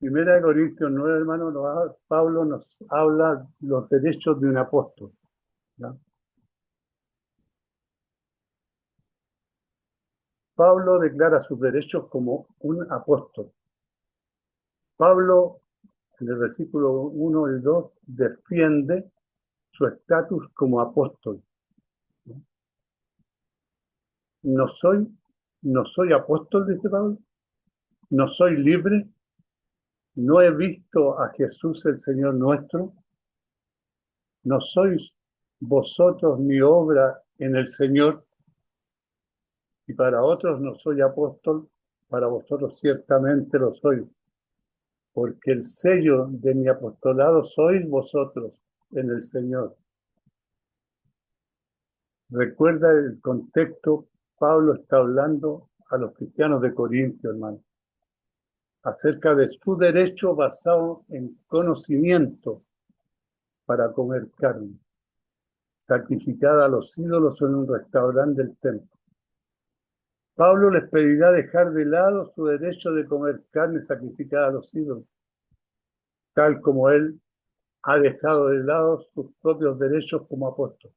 Primera de Corintios 9, hermano, Pablo nos habla los derechos de un apóstol, ¿ya? Pablo declara sus derechos como un apóstol. Pablo, en el versículo 1 y 2, defiende su estatus como apóstol. No soy apóstol, dice Pablo, no soy libre, no he visto a Jesús el Señor nuestro, no sois vosotros mi obra en el Señor, y para otros no soy apóstol, para vosotros ciertamente lo soy, porque el sello de mi apostolado sois vosotros en el Señor. Recuerda el contexto, Pablo está hablando a los cristianos de Corintio, hermano, acerca de su derecho basado en conocimiento para comer carne, sacrificada a los ídolos en un restaurante del templo. Pablo les pedirá dejar de lado su derecho de comer carne sacrificada a los ídolos, tal como él ha dejado de lado sus propios derechos como apóstol.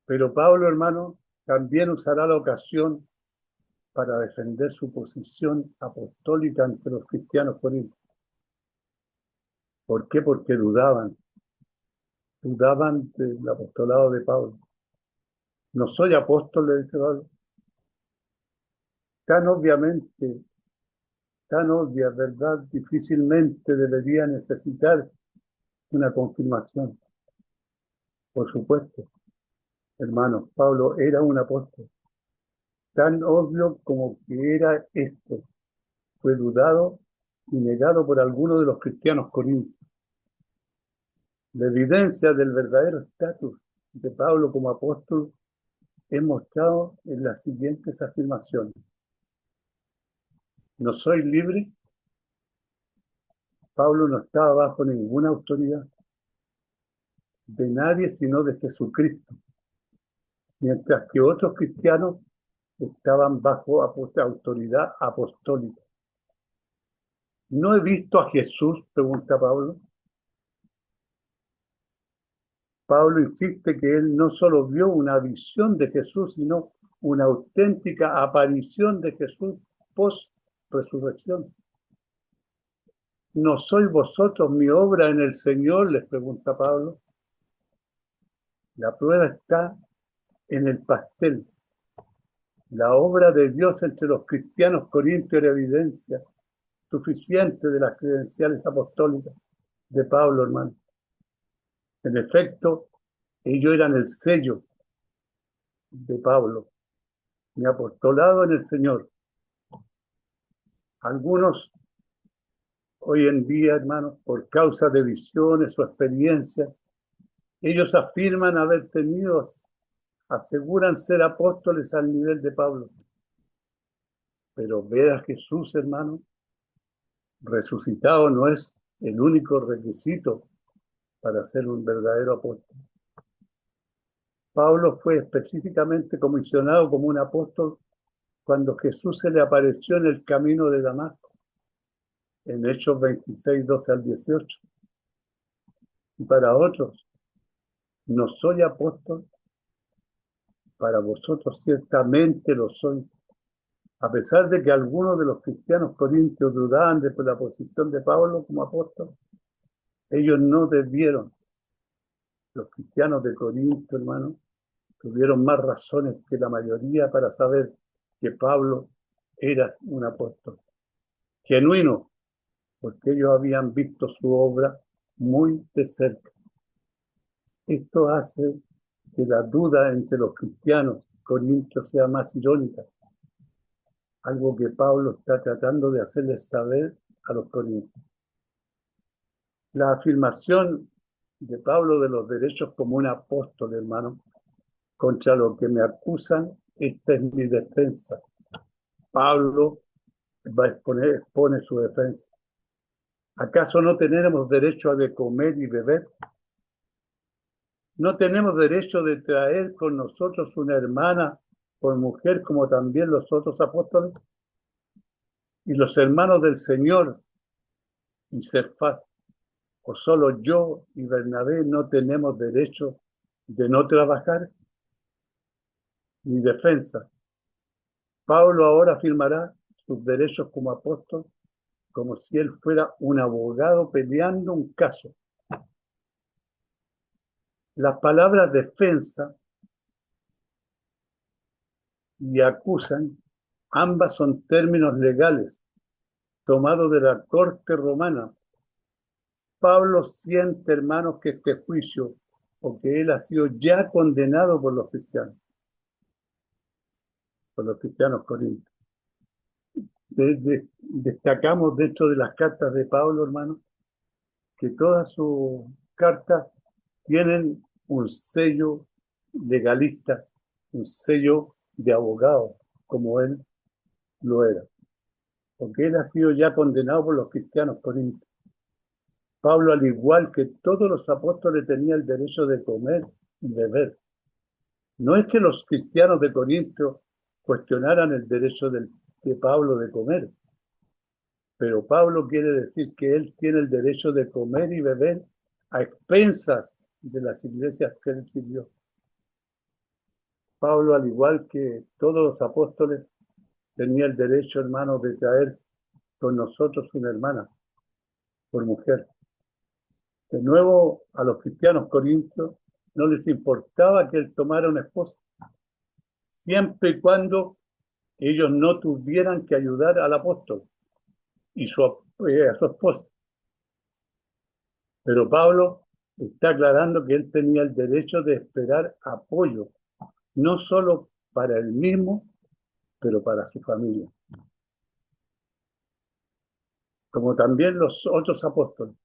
Pero Pablo, hermano, también usará la ocasión para defender su posición apostólica ante los cristianos corintios. ¿Por qué? Porque dudaban del apostolado de Pablo. No soy apóstol, le dice Pablo. Tan obviamente, tan obvia, ¿verdad? Difícilmente debería necesitar una confirmación. Por supuesto, hermanos, Pablo era un apóstol. Tan obvio como que era esto, fue dudado y negado por algunos de los cristianos corintios. La evidencia del verdadero estatus de Pablo como apóstol es mostrado en las siguientes afirmaciones. No soy libre. Pablo no estaba bajo ninguna autoridad de nadie sino de Jesucristo, mientras que otros cristianos estaban bajo autoridad apostólica. ¿No he visto a Jesús?, pregunta Pablo. Pablo insiste que él no solo vio una visión de Jesús, sino una auténtica aparición de Jesús post-resurrección. ¿No sois vosotros mi obra en el Señor?, les pregunta Pablo. La prueba está en el pastel. La obra de Dios entre los cristianos corintios era evidencia suficiente de las credenciales apostólicas de Pablo, hermano. En efecto, ellos eran el sello de Pablo, mi apostolado en el Señor. Algunos hoy en día, hermanos, por causa de visiones o experiencias, ellos afirman haber tenido, aseguran ser apóstoles al nivel de Pablo. Pero ver a Jesús, hermano, resucitado no es el único requisito para ser un verdadero apóstol. Pablo fue específicamente comisionado como un apóstol cuando Jesús se le apareció en el camino de Damasco, en Hechos 26, 12 al 18. Y para otros, no soy apóstol, para vosotros ciertamente lo soy. A pesar de que algunos de los cristianos corintios dudaban de la posición de Pablo como apóstol, ellos no debieron. Los cristianos de Corinto, hermano, tuvieron más razones que la mayoría para saber que Pablo era un apóstol genuino, porque ellos habían visto su obra muy de cerca. Esto hace que la duda entre los cristianos corintios sea más irónica, algo que Pablo está tratando de hacerles saber a los corintios. La afirmación de Pablo de los derechos como un apóstol, hermano, contra lo que me acusan, esta es mi defensa. Pablo expone su defensa. ¿Acaso no tenemos derecho a de comer y beber? ¿No tenemos derecho de traer con nosotros una hermana por mujer como también los otros apóstoles? Y los hermanos del Señor y Cefas, o solo yo y Bernabé no tenemos derecho de no trabajar ni defensa. Pablo ahora afirmará sus derechos como apóstol como si él fuera un abogado peleando un caso. Las palabras defensa y acusan, ambas son términos legales tomados de la corte romana. Pablo siente, hermanos, que este juicio o que él ha sido ya condenado por los cristianos corintios. Destacamos dentro de las cartas de Pablo, hermanos, que todas sus cartas tienen un sello legalista, un sello de abogado, como él lo era, porque él ha sido ya condenado por los cristianos corintios. Pablo, al igual que todos los apóstoles, tenía el derecho de comer y beber. No es que los cristianos de Corinto cuestionaran el derecho de Pablo de comer, pero Pablo quiere decir que él tiene el derecho de comer y beber a expensas de las iglesias que él sirvió. Pablo, al igual que todos los apóstoles, tenía el derecho, hermanos, de traer con nosotros una hermana por mujer. De nuevo, a los cristianos corintios no les importaba que él tomara una esposa, siempre y cuando ellos no tuvieran que ayudar al apóstol y a su esposa. Pero Pablo está aclarando que él tenía el derecho de esperar apoyo, no solo para él mismo, pero para su familia. Como también los otros apóstoles.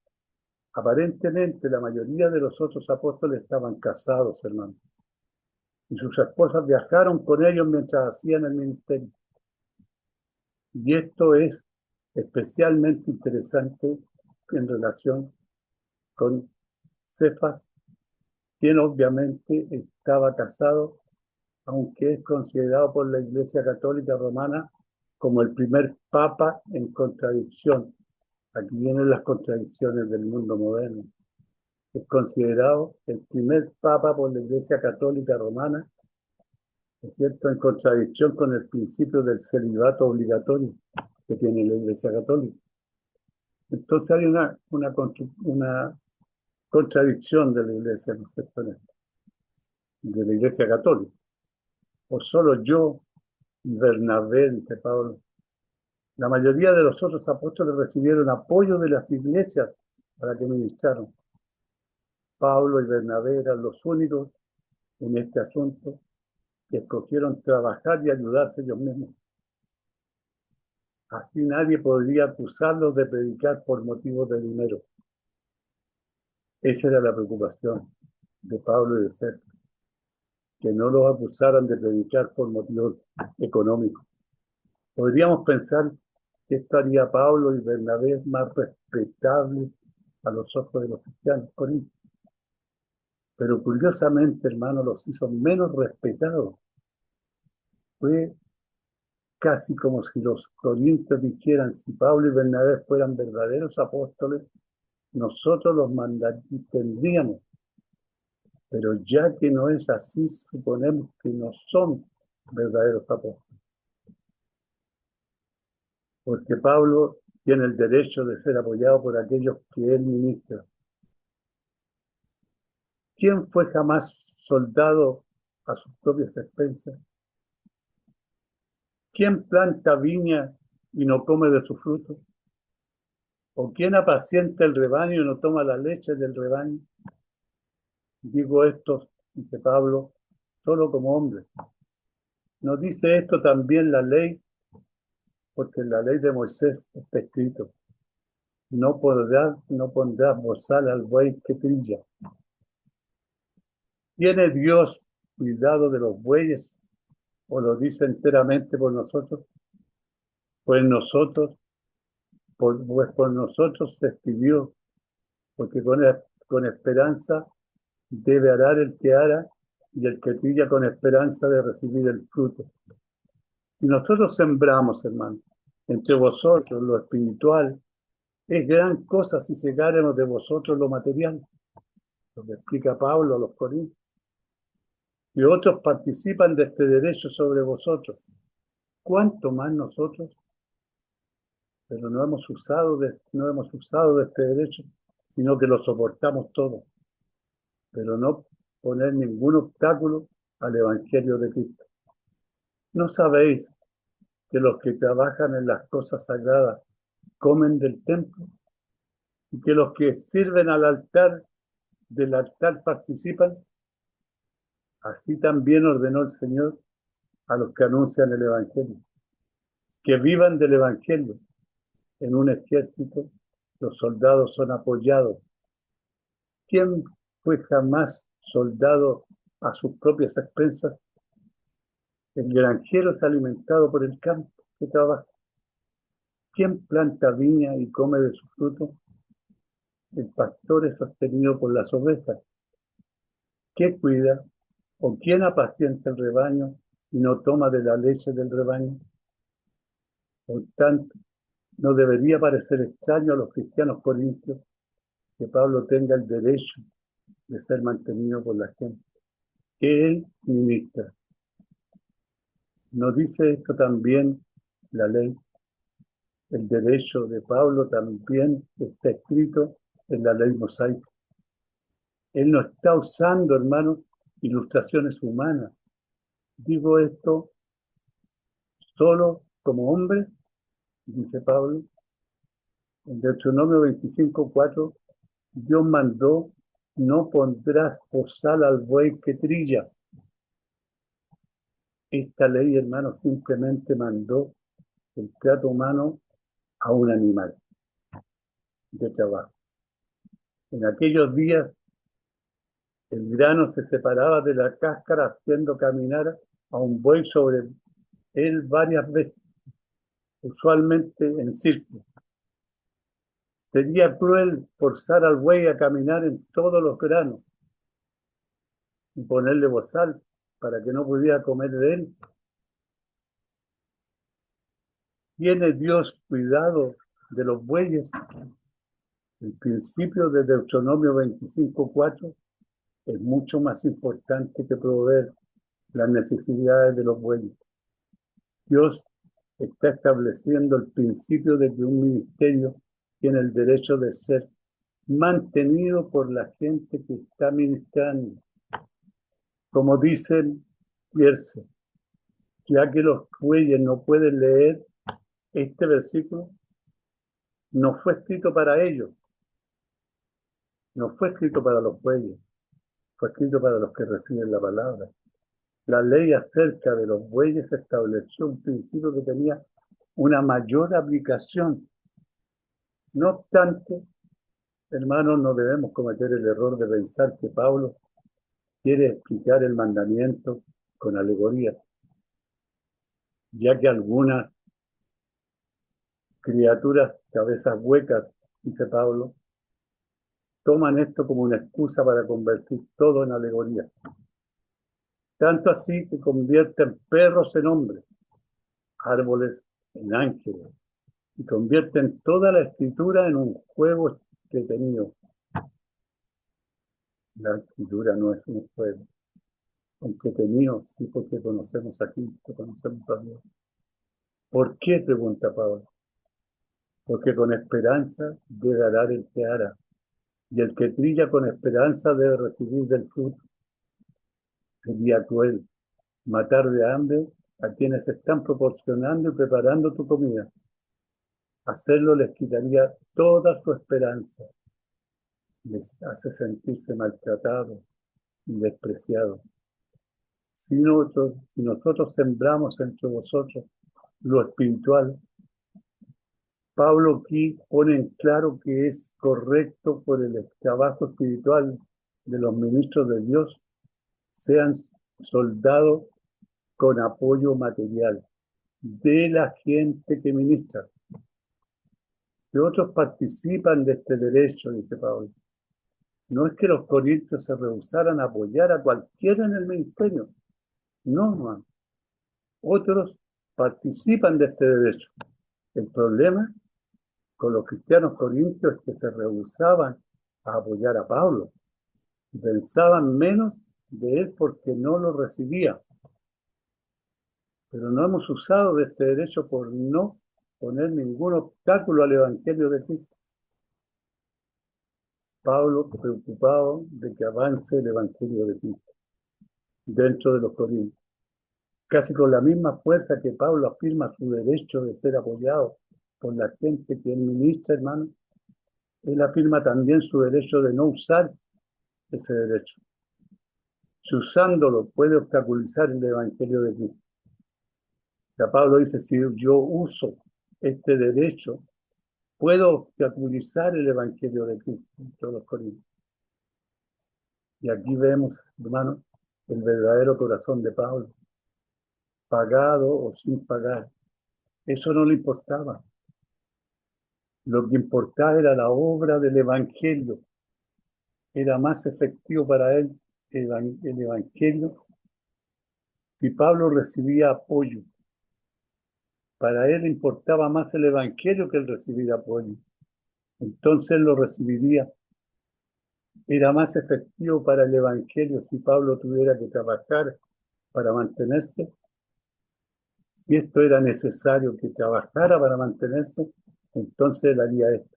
Aparentemente la mayoría de los otros apóstoles estaban casados, hermanos, y sus esposas viajaron con ellos mientras hacían el ministerio. Y esto es especialmente interesante en relación con Cefas, quien obviamente estaba casado, aunque es considerado por la Iglesia Católica Romana como el primer papa en contradicción. Aquí vienen las contradicciones del mundo moderno. Es considerado el primer papa por la Iglesia Católica Romana, es cierto, en contradicción con el principio del celibato obligatorio que tiene la Iglesia Católica. Entonces hay una contradicción de la Iglesia, ¿no es cierto?, de la Iglesia Católica. O solo yo y Bernabé, dice Pablo. La mayoría de los otros apóstoles recibieron apoyo de las iglesias para que ministraron. Pablo y Bernabé eran los únicos en este asunto que escogieron trabajar y ayudarse ellos mismos. Así nadie podría acusarlos de predicar por motivos de dinero. Esa era la preocupación de Pablo y de Cefas, que no los acusaran de predicar por motivos económicos. Podríamos pensar que esto haría a Pablo y Bernabé más respetables a los ojos de los cristianos corintios. Pero curiosamente, hermano, los hizo menos respetados. Fue casi como si los corintios dijeran: si Pablo y Bernabé fueran verdaderos apóstoles, nosotros los tendríamos. Pero ya que no es así, suponemos que no son verdaderos apóstoles. Porque Pablo tiene el derecho de ser apoyado por aquellos que él ministra. ¿Quién fue jamás soldado a sus propias expensas? ¿Quién planta viña y no come de su fruto? ¿O quién apacienta el rebaño y no toma la leche del rebaño? Digo esto, dice Pablo, solo como hombre. ¿Nos dice esto también la ley? Porque en la ley de Moisés está escrito: no pondrás bozal al buey que trilla. ¿Tiene Dios cuidado de los bueyes o lo dice enteramente por nosotros? Pues por nosotros se escribió, porque con esperanza debe arar el que ara, y el que trilla con esperanza de recibir el fruto. Y nosotros sembramos, hermano, entre vosotros lo espiritual Es gran cosa si cegáremos de vosotros lo material, lo que explica Pablo a los Corintios. Y otros participan de este derecho sobre vosotros. ¿Cuánto más nosotros? Pero no hemos usado de este derecho, sino que lo soportamos todo. Pero no poner ningún obstáculo al Evangelio de Cristo. ¿No sabéis que los que trabajan en las cosas sagradas comen del templo? ¿Y que los que sirven del altar participan? Así también ordenó el Señor a los que anuncian el Evangelio, que vivan del Evangelio. En un ejército, los soldados son apoyados. ¿Quién fue jamás soldado a sus propias expensas? El granjero es alimentado por el campo que trabaja. ¿Quién planta viña y come de su fruto? El pastor es sostenido por las ovejas. ¿Qué cuida o quién apacienta el rebaño y no toma de la leche del rebaño? Por tanto, no debería parecer extraño a los cristianos corintios que Pablo tenga el derecho de ser mantenido por la gente, que él ministra. ¿No dice esto también la ley? El derecho de Pablo también está escrito en la ley mosaica. Él no está usando, hermanos, ilustraciones humanas. Digo esto solo como hombre, dice Pablo. En Deuteronomio 25:4, Dios mandó: no pondrás bozal al buey que trilla. Esta ley, hermanos, simplemente mandó el trato humano a un animal de trabajo. En aquellos días, el grano se separaba de la cáscara haciendo caminar a un buey sobre él varias veces, usualmente en círculo. Sería cruel forzar al buey a caminar en todos los granos y ponerle bozal para que no pudiera comer de él. ¿Tiene Dios cuidado de los bueyes? El principio de Deuteronomio 25:4 es mucho más importante que proveer las necesidades de los bueyes. Dios está estableciendo el principio de que un ministerio tiene el derecho de ser mantenido por la gente que está ministrando. Como dice el verso, ya que los bueyes no pueden leer este versículo, no fue escrito para ellos, no fue escrito para los bueyes, fue escrito para los que reciben la palabra. La ley acerca de los bueyes estableció un principio que tenía una mayor aplicación. No obstante, hermanos, no debemos cometer el error de pensar que Pablo quiere explicar el mandamiento con alegoría, ya que algunas criaturas, cabezas huecas, dice Pablo, toman esto como una excusa para convertir todo en alegoría. Tanto así que convierten perros en hombres, árboles en ángeles, y convierten toda la escritura en un juego entretenido. La escritura no es un juego entretenido, sí, porque conocemos a Cristo, conocemos a Dios. ¿Por qué? Pregunta Pablo. Porque con esperanza debe arar el que ara, y el que trilla con esperanza debe recibir del fruto. Sería cruel matar de hambre a quienes están proporcionando y preparando tu comida. Hacerlo les quitaría toda su esperanza, les hace sentirse maltratados y despreciados. Si nosotros sembramos entre vosotros lo espiritual, Pablo aquí pone en claro que es correcto por el trabajo espiritual de los ministros de Dios, sean soldados con apoyo material de la gente que ministra. Que otros participan de este derecho, dice Pablo. No es que los corintios se rehusaran a apoyar a cualquiera en el ministerio. No, hermano. Otros participan de este derecho. El problema con los cristianos corintios que se rehusaban a apoyar a Pablo. Pensaban menos de él porque no lo recibía. Pero no hemos usado de este derecho por no poner ningún obstáculo al Evangelio de Cristo. Pablo preocupado de que avance el Evangelio de Cristo dentro de los corintios. Casi con la misma fuerza que Pablo afirma su derecho de ser apoyado por la gente que él ministra, hermano, él afirma también su derecho de no usar ese derecho. Si usándolo puede obstaculizar el Evangelio de Cristo. Ya Pablo dice, si yo uso este derecho, puedo obstaculizar el Evangelio de Cristo en todos los corintios. Y aquí vemos, hermano, el verdadero corazón de Pablo, pagado o sin pagar. Eso no le importaba. Lo que importaba era la obra del Evangelio. Era más efectivo para él el Evangelio. Si Pablo recibía apoyo, para él importaba más el Evangelio que el recibir apoyo. Entonces él lo recibiría. Era más efectivo para el Evangelio si Pablo tuviera que trabajar para mantenerse. Si esto era necesario que trabajara para mantenerse, entonces él haría esto.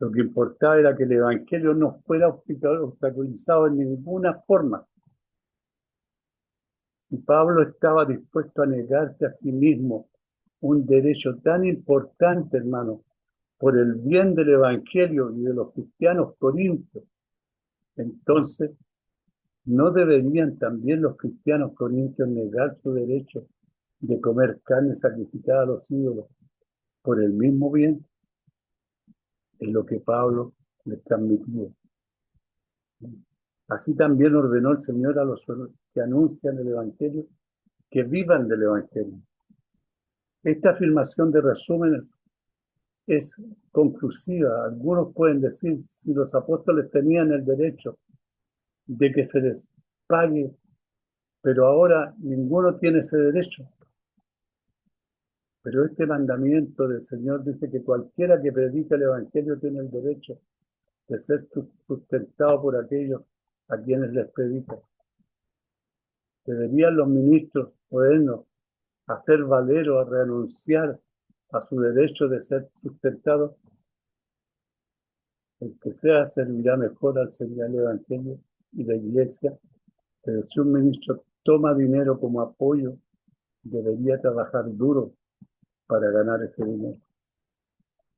Lo que importaba era que el Evangelio no fuera obstaculizado en ninguna forma. Y Pablo estaba dispuesto a negarse a sí mismo un derecho tan importante, hermano, por el bien del Evangelio y de los cristianos corintios. Entonces, ¿no deberían también los cristianos corintios negar su derecho de comer carne sacrificada a los ídolos por el mismo bien? Es lo que Pablo les transmitió. Así también ordenó el Señor a los que anuncian el Evangelio que vivan del Evangelio. Esta afirmación de resumen es conclusiva. Algunos pueden decir si los apóstoles tenían el derecho de que se les pague, pero ahora ninguno tiene ese derecho. Pero este mandamiento del Señor dice que cualquiera que predica el Evangelio tiene el derecho de ser sustentado por aquellos a quienes les predica. ¿Deberían los ministros modernos hacer valer o a renunciar a su derecho de ser sustentados? El que sea servirá mejor al servir el Evangelio y la Iglesia, pero si un ministro toma dinero como apoyo, debería trabajar duro para ganar ese dinero.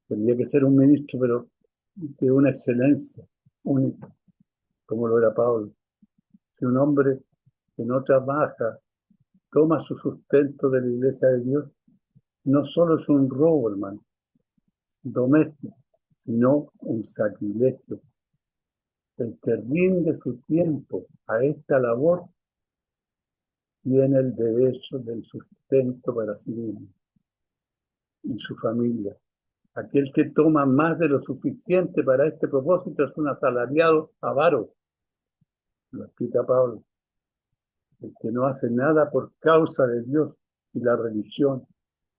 Tendría que ser un ministro, pero de una excelencia única, como lo era Pablo. Si un hombre que no trabaja toma su sustento de la Iglesia de Dios, no solo es un robo, hermano, doméstico, sino un sacrilegio. El que rinde su tiempo a esta labor tiene el derecho del sustento para sí mismo y su familia. Aquel que toma más de lo suficiente para este propósito es un asalariado avaro, lo explica Pablo. El que no hace nada por causa de Dios y la religión,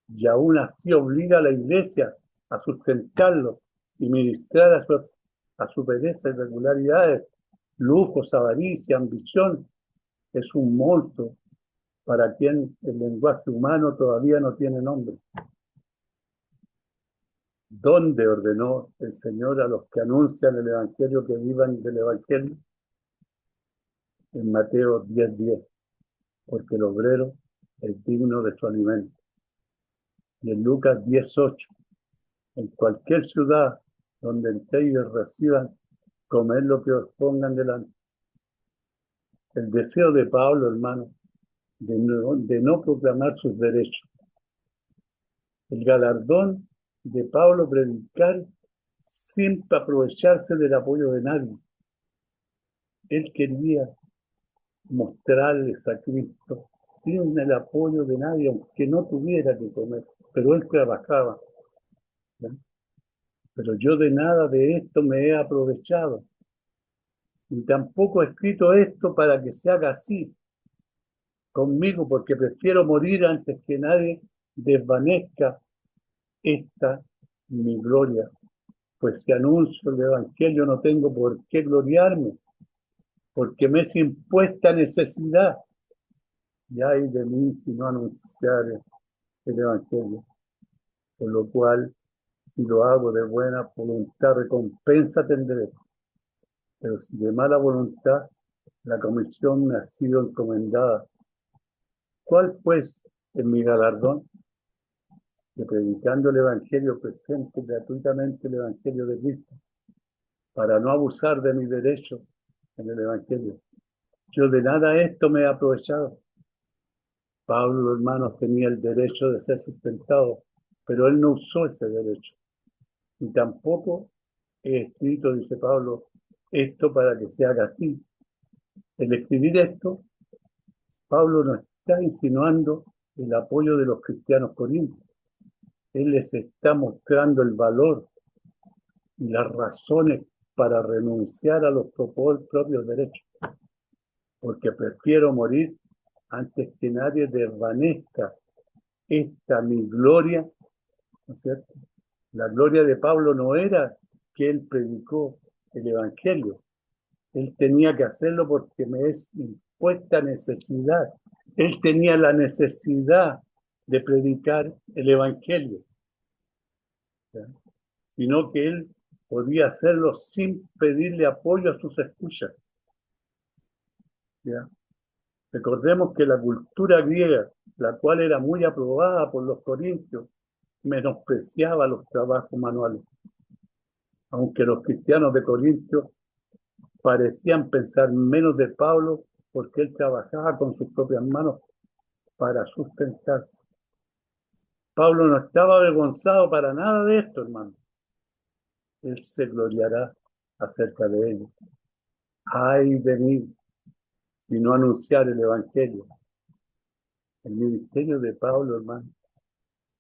y aún así obliga a la Iglesia a sustentarlo y ministrar a su pereza, irregularidades, lujos, avaricia, ambición, es un monstruo para quien el lenguaje humano todavía no tiene nombre. ¿Dónde ordenó el Señor a los que anuncian el Evangelio que vivan del Evangelio? En Mateo 10:10, porque el obrero es digno de su alimento. Y en Lucas 10:8, en cualquier ciudad donde entréis y reciban, comed lo que os pongan delante. El deseo de Pablo, hermano, de no proclamar sus derechos. El galardón de Pablo predicar sin aprovecharse del apoyo de nadie. Él quería mostrarles a Cristo sin el apoyo de nadie, aunque no tuviera que comer, pero él trabajaba. ¿Sí? Pero yo de nada de esto me he aprovechado, y tampoco he escrito esto para que se haga así conmigo, porque prefiero morir antes que nadie desvanezca esta mi gloria, pues si anuncio el Evangelio no tengo por qué gloriarme, porque me es impuesta necesidad. Y ay de mí si no anunciare el Evangelio. Por lo cual, si lo hago de buena voluntad, recompensa tendré. Pero si de mala voluntad, la comisión me ha sido encomendada. ¿Cuál pues es mi galardón? Que predicando el Evangelio presente gratuitamente el Evangelio de Cristo, para no abusar de mi derecho en el Evangelio. Yo de nada esto me he aprovechado. Pablo, hermanos, tenía el derecho de ser sustentado, pero él no usó ese derecho. Y tampoco he escrito, dice Pablo, esto para que se haga así. El escribir esto, Pablo no está insinuando el apoyo de los cristianos corintios. Él les está mostrando el valor y las razones para renunciar a los propios derechos. Porque prefiero morir antes que nadie desvanezca esta mi gloria, ¿no es cierto? La gloria de Pablo no era que él predicó el Evangelio. Él tenía que hacerlo porque me es impuesta necesidad. Él tenía la necesidad de predicar el Evangelio, ¿ya? Sino que él podía hacerlo sin pedirle apoyo a sus escuchas, ¿ya? Recordemos que la cultura griega, la cual era muy aprobada por los corintios, menospreciaba los trabajos manuales, aunque los cristianos de Corintio parecían pensar menos de Pablo porque él trabajaba con sus propias manos para sustentarse. Pablo no estaba avergonzado para nada de esto, hermano. Él se gloriará acerca de ello. Ay de mí, si no anunciar el Evangelio. El ministerio de Pablo, hermano,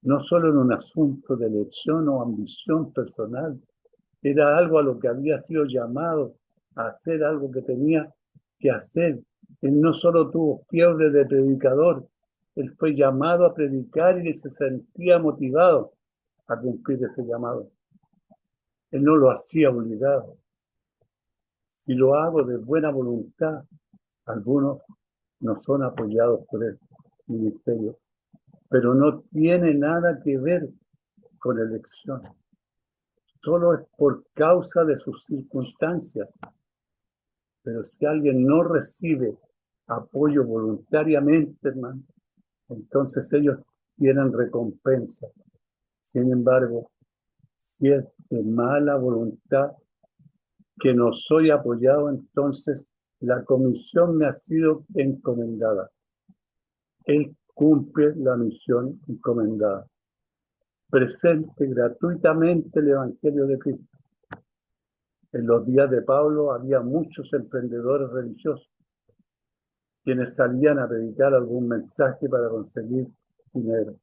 no solo en un asunto de elección o ambición personal, era algo a lo que había sido llamado a hacer, algo que tenía que hacer. Él no solo tuvo fiebre de predicador, él fue llamado a predicar y se sentía motivado a cumplir ese llamado. Él no lo hacía obligado. Si lo hago de buena voluntad, algunos no son apoyados por el ministerio, pero no tiene nada que ver con elección. Solo es por causa de sus circunstancias. Pero si alguien no recibe apoyo voluntariamente, hermano, entonces ellos tienen recompensa. Sin embargo, si es de mala voluntad que no soy apoyado, entonces la comisión me ha sido encomendada. Él cumple la misión encomendada. Presente gratuitamente el Evangelio de Cristo. En los días de Pablo había muchos emprendedores religiosos quienes salían a predicar algún mensaje para conseguir dinero.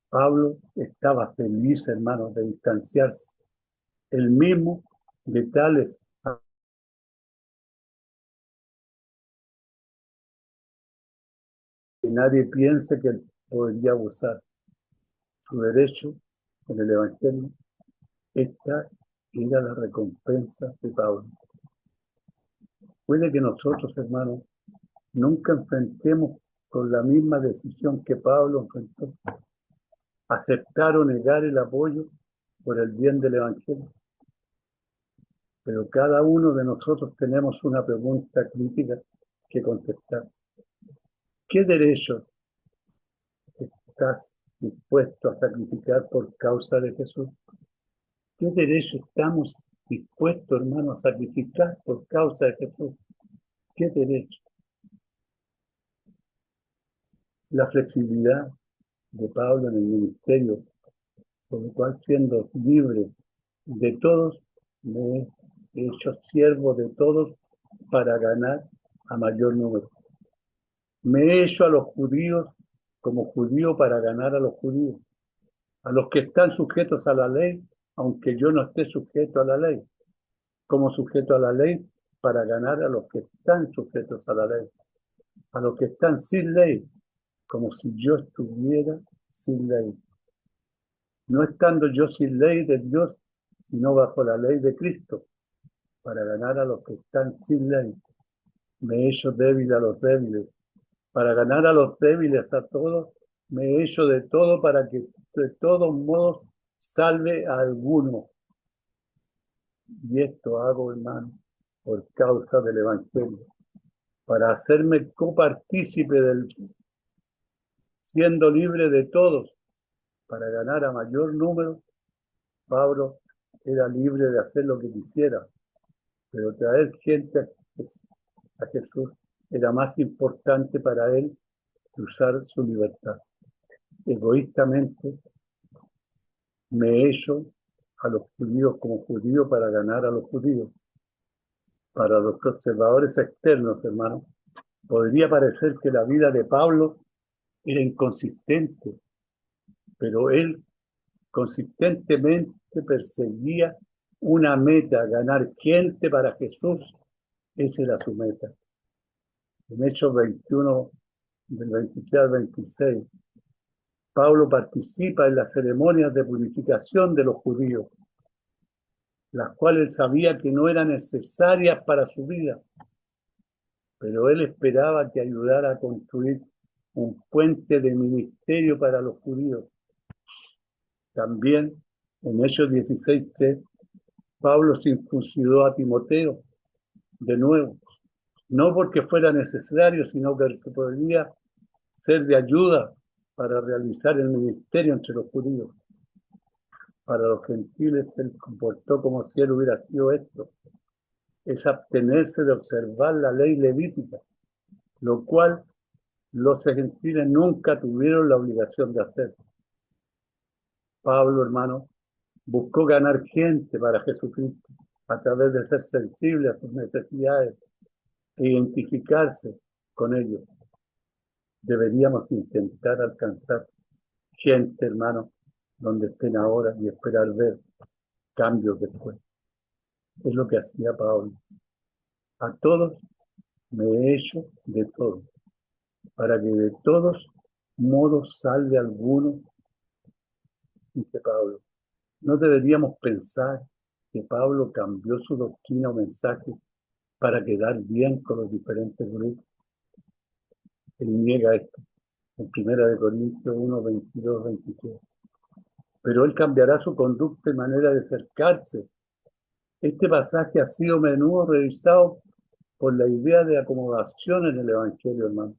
Pablo estaba feliz, hermanos, de distanciarse. El mismo de tales que nadie piense que él podría abusar su derecho en el Evangelio. Esta era la recompensa de Pablo. Puede que nosotros, hermanos, nunca enfrentemos con la misma decisión que Pablo enfrentó. Aceptar o negar el apoyo por el bien del Evangelio. Pero cada uno de nosotros tenemos una pregunta crítica que contestar. ¿Qué derecho estás dispuesto a sacrificar por causa de Jesús? ¿Qué derecho estamos dispuestos, hermanos, a sacrificar por causa de Jesús? ¿Qué derecho? La flexibilidad de Pablo en el ministerio, por lo cual siendo libre de todos, me he hecho siervo de todos para ganar a mayor número. Me he hecho a los judíos como judío para ganar a los judíos, a los que están sujetos a la ley, aunque yo no esté sujeto a la ley, como sujeto a la ley para ganar a los que están sujetos a la ley, a los que están sin ley, como si yo estuviera sin ley. no estando yo sin ley de Dios, sino bajo la ley de Cristo, para ganar a los que están sin ley. Me he hecho débil a los débiles, para ganar a los débiles a todos, me he hecho de todo para que de todos modos salve a alguno. Y esto hago, hermano, por causa del Evangelio, para hacerme copartícipe del, siendo libre de todos, para ganar a mayor número. Pablo era libre de hacer lo que quisiera, pero traer gente a Jesús era más importante para él que usar su libertad. Egoístamente me he hecho a los judíos como judío para ganar a los judíos. Para los observadores externos, hermanos, podría parecer que la vida de Pablo era inconsistente, pero él consistentemente perseguía una meta, ganar gente para Jesús. Esa era su meta. En Hechos 21, del 23 al 26, Pablo participa en las ceremonias de purificación de los judíos, las cuales él sabía que no eran necesarias para su vida, pero él esperaba que ayudara a construir un puente de ministerio para los judíos. También en Hechos 16:3, Pablo circuncidó a Timoteo de nuevo, no porque fuera necesario, sino porque podría ser de ayuda para realizar el ministerio entre los judíos. Para los gentiles él comportó como si él hubiera sido esto, es abstenerse de observar la ley levítica, lo cual los gentiles nunca tuvieron la obligación de hacer. Pablo, hermano, buscó ganar gente para Jesucristo a través de ser sensible a sus necesidades e identificarse con ellos. Deberíamos intentar alcanzar gente, hermano, donde estén ahora y esperar ver cambios después. Es lo que hacía Pablo. A todos me he hecho de todo, para que de todos modos salve alguno, dice Pablo. No deberíamos pensar que Pablo cambió su doctrina o mensaje para quedar bien con los diferentes grupos. Él niega esto en 1 Corintios 1, 22, 23. Pero él cambiará su conducta y manera de acercarse. Este pasaje ha sido a menudo revisado por la idea de acomodación en el Evangelio, hermano.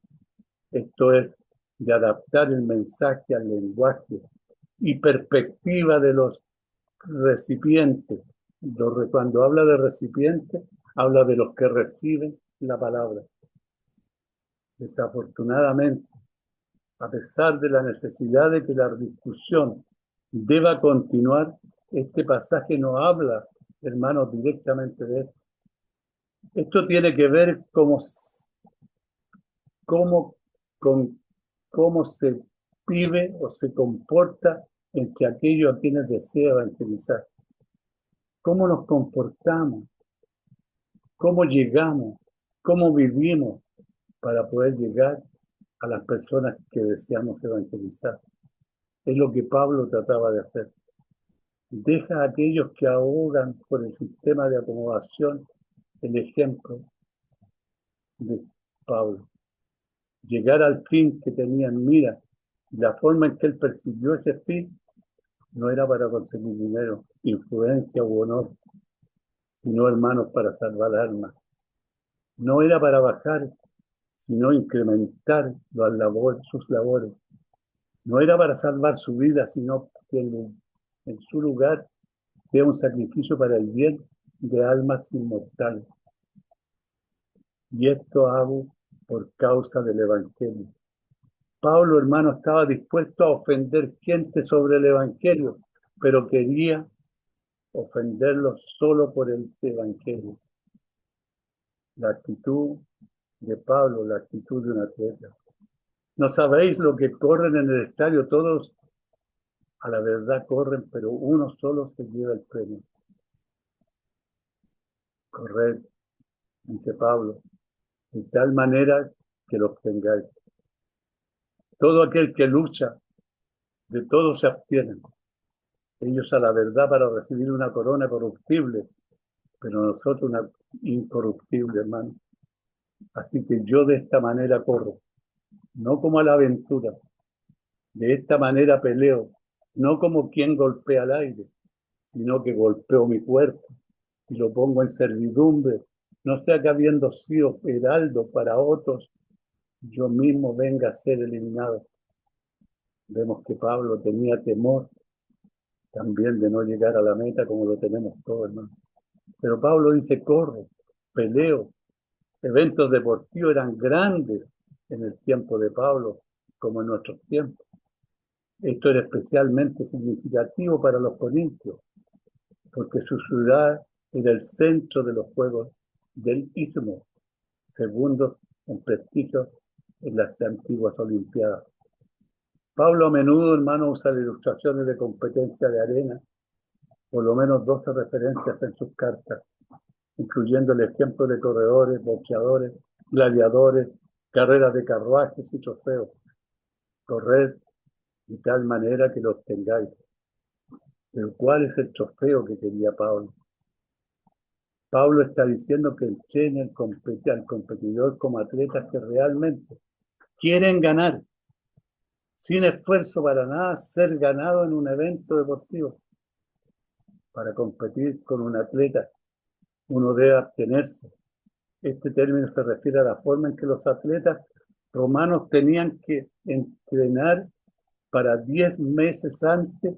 Esto es, de adaptar el mensaje al lenguaje y perspectiva de los recipientes. Cuando habla de recipientes, habla de los que reciben la palabra. Desafortunadamente, a pesar de la necesidad de que la discusión deba continuar, este pasaje no habla, hermanos, directamente de esto. Esto tiene que ver cómo, con cómo se vive o se comporta entre aquellos a quienes desea evangelizar. ¿Cómo nos comportamos? ¿Cómo llegamos? ¿Cómo vivimos para poder llegar a las personas que deseamos evangelizar? Es lo que Pablo trataba de hacer. Deja a aquellos que ahogan por el sistema de acomodación el ejemplo de Pablo. Llegar al fin que tenía en mira, la forma en que él persiguió ese fin, no era para conseguir dinero, influencia u honor, sino, hermanos, para salvar almas. No era para bajar, sino incrementar sus labores. No era para salvar su vida, sino que en su lugar sea un sacrificio para el bien de almas inmortales. Y esto hago por causa del Evangelio. Pablo, hermano, estaba dispuesto a ofender gente sobre el Evangelio, pero quería ofenderlos solo por el Evangelio. La actitud de Pablo, la actitud de un atleta. ¿No sabéis lo que corren en el estadio? Todos a la verdad corren, pero uno solo se lleva el premio. Corred, dice Pablo, de tal manera que lo obtengáis. Todo aquel que lucha, de todo se abstiene. Ellos a la verdad para recibir una corona corruptible, pero nosotros una incorruptible, hermano. Así que yo de esta manera corro, no como a la aventura, de esta manera peleo, no como quien golpea al aire, sino que golpeo mi cuerpo y lo pongo en servidumbre, no sea que habiendo sido heraldo para otros, yo mismo venga a ser eliminado. Vemos que Pablo tenía temor también de no llegar a la meta como lo tenemos todos, hermano. Pero Pablo dice, corro, peleo. Eventos deportivos eran grandes en el tiempo de Pablo, como en nuestros tiempos. Esto era especialmente significativo para los corintios, porque su ciudad era el centro de los Juegos del Istmo, segundos en prestigio en las antiguas Olimpiadas. Pablo a menudo, hermano, usa ilustraciones de competencia de arena, por lo menos 12 referencias en sus cartas, incluyendo el ejemplo de corredores, boxeadores, gladiadores, carreras de carruajes y trofeos. Corred de tal manera que lo obtengáis. Pero ¿cuál es el trofeo que quería Pablo? Pablo está diciendo que entrene al competidor como atletas que realmente quieren ganar, sin esfuerzo para nada, ser ganado en un evento deportivo. Para competir con un atleta, uno debe abstenerse. Este término se refiere a la forma en que los atletas romanos tenían que entrenar para 10 meses antes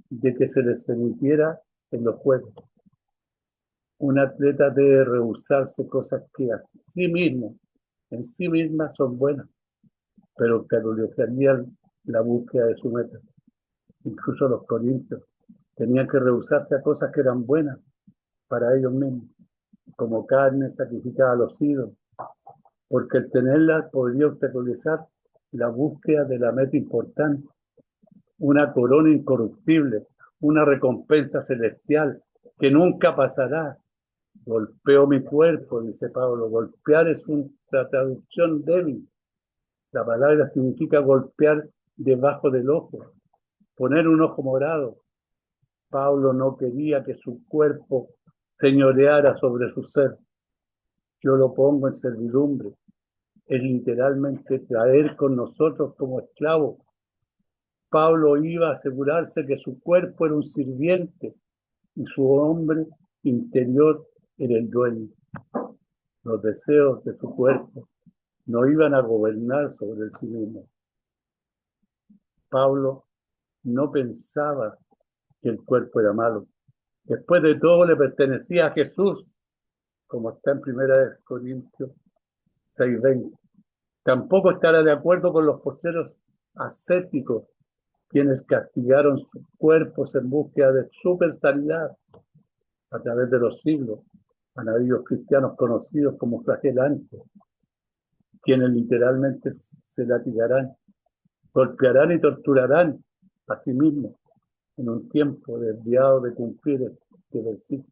de que se les permitiera en los Juegos. Un atleta debe rehusarse cosas que en sí mismas son buenas, pero que adolecerían la búsqueda de su meta. Incluso los corintios tenían que rehusarse a cosas que eran buenas para ellos mismos, como carne sacrificada a los ídolos, porque el tenerla podría obstaculizar la búsqueda de la meta importante, una corona incorruptible, una recompensa celestial que nunca pasará. Golpeo mi cuerpo, dice Pablo. Golpear es una traducción débil. La palabra significa golpear debajo del ojo, poner un ojo morado. Pablo no quería que su cuerpo señoreara sobre su ser. Yo lo pongo en servidumbre. Es literalmente traer con nosotros como esclavo. Pablo iba a asegurarse que su cuerpo era un sirviente y su hombre interior era el dueño. Los deseos de su cuerpo no iban a gobernar sobre el sí mismo. Pablo no pensaba que el cuerpo era malo. Después de todo le pertenecía a Jesús, como está en 1 Corintios 6:20. Tampoco estará de acuerdo con los posteros ascéticos, quienes castigaron sus cuerpos en búsqueda de supersanidad a través de los siglos. Han habido cristianos conocidos como flagelantes, quienes literalmente se latigarán, golpearán y torturarán a sí mismos en un tiempo desviado de cumplir este versículo.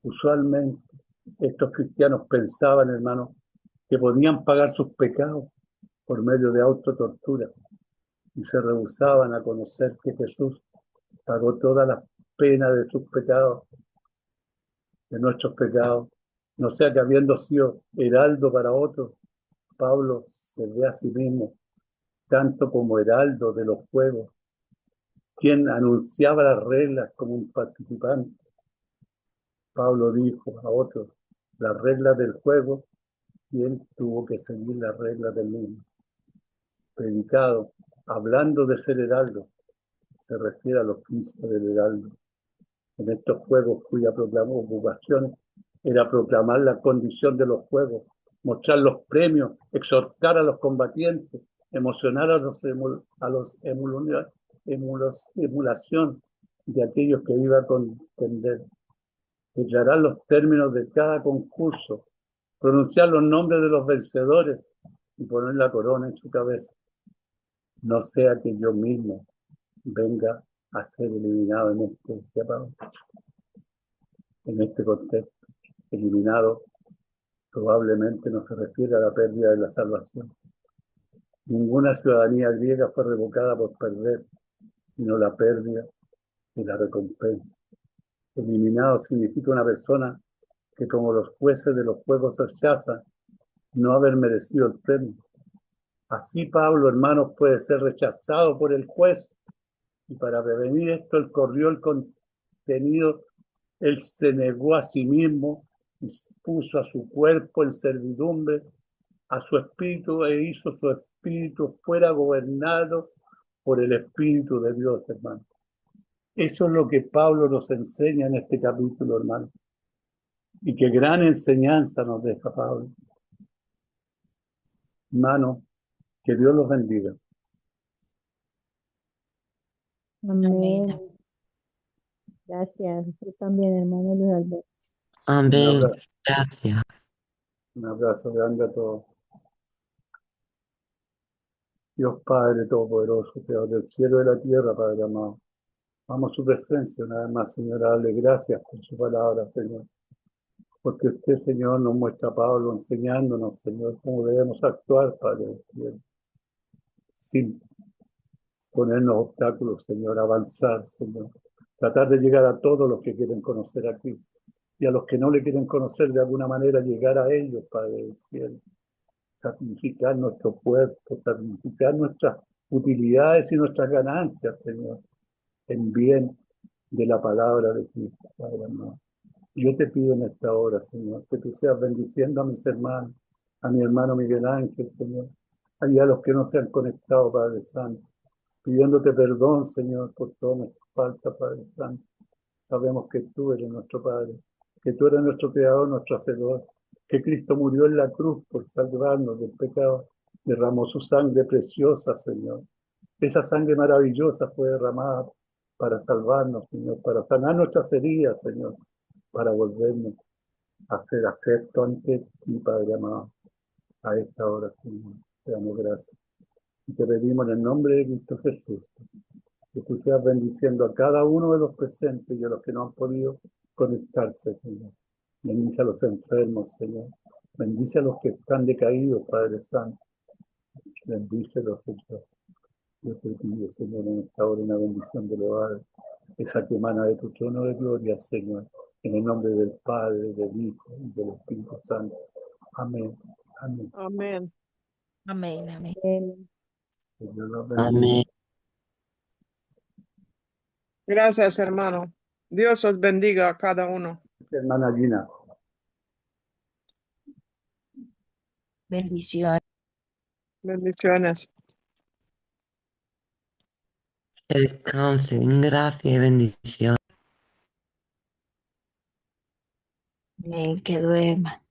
Usualmente estos cristianos pensaban, hermanos, que podían pagar sus pecados por medio de autotortura y se rehusaban a conocer que Jesús pagó toda la pena de sus pecados, de nuestros pecados. No sea que habiendo sido heraldo para otros, Pablo se ve a sí mismo tanto como heraldo de los juegos, quien anunciaba las reglas como un participante. Pablo dijo a otros las reglas del juego y él tuvo que seguir las reglas del mismo. Predicado, hablando de ser heraldo, se refiere a los príncipes del heraldo. En estos juegos cuya ocupación era proclamar la condición de los juegos, mostrar los premios, exhortar a los combatientes, emocionar a los emulación de aquellos que iban a contender, declarar los términos de cada concurso, pronunciar los nombres de los vencedores y poner la corona en su cabeza. No sea que yo mismo venga a ser eliminado en este contexto. Eliminado probablemente no se refiere a la pérdida de la salvación. Ninguna ciudadanía griega fue revocada por perder, sino la pérdida y la recompensa. Eliminado significa una persona que, como los jueces de los juegos, rechaza no haber merecido el premio. Así Pablo, hermanos, puede ser rechazado por el juez, y para prevenir esto, él corrió el contenido, él se negó a sí mismo y puso a su cuerpo en servidumbre, a su espíritu, e hizo su espíritu fuera gobernado por el Espíritu de Dios, hermano. Eso es lo que Pablo nos enseña en este capítulo, hermano. Y qué gran enseñanza nos deja Pablo. Hermano, que Dios los bendiga. Amén. Amén. Gracias. Usted también, hermano Luis Alberto. Un Amén. abrazo, Gracias. un abrazo grande a todos. Dios Padre Todopoderoso, Creador del cielo y de la tierra, Padre amado. Vamos a su presencia una vez más, Señor, a darle gracias por su palabra, Señor. Porque usted, Señor, nos muestra a Pablo enseñándonos, Señor, cómo debemos actuar, Padre del cielo. Sin ponernos obstáculos, Señor, avanzar, Señor. Tratar de llegar a todos los que quieren conocer a Cristo. Y a los que no le quieren conocer, de alguna manera llegar a ellos, Padre del cielo. Sacrificar nuestro cuerpo, sacrificar nuestras utilidades y nuestras ganancias, Señor, en bien de la palabra de Cristo, Padre amado. Yo te pido en esta hora, Señor, que tú seas bendiciendo a mis hermanos, a mi hermano Miguel Ángel, Señor, y a los que no se han conectado, Padre Santo, pidiéndote perdón, Señor, por todas nuestras faltas, Padre Santo. Sabemos que tú eres nuestro Padre, que tú eres nuestro Creador, nuestro Hacedor, que Cristo murió en la cruz por salvarnos del pecado, derramó su sangre preciosa, Señor. Esa sangre maravillosa fue derramada para salvarnos, Señor, para sanar nuestras heridas, Señor, para volvernos a ser acepto ante ti, Padre amado, a esta hora, Señor. Te damos gracias. Y te pedimos en el nombre de Cristo Jesús, que tú seas bendiciendo a cada uno de los presentes y a los que no han podido conectarse, Señor. Bendice a los enfermos, Señor. Bendice a los que están decaídos, Padre Santo. Bendícelos, Señor. Yo te pido, Señor, en esta hora una bendición de lo esa que emana de tu trono de gloria, Señor. En el nombre del Padre, del Hijo y del Espíritu Santo. Amén. Amén. Amén. Amén. Amén. Amén. Que Dios los bendiga. Amén. Gracias, hermano. Dios os bendiga a cada uno. Hermana Gina. Bendiciones. Bendiciones. Que descansen. Gracias y bendición. Amén. Que duerman.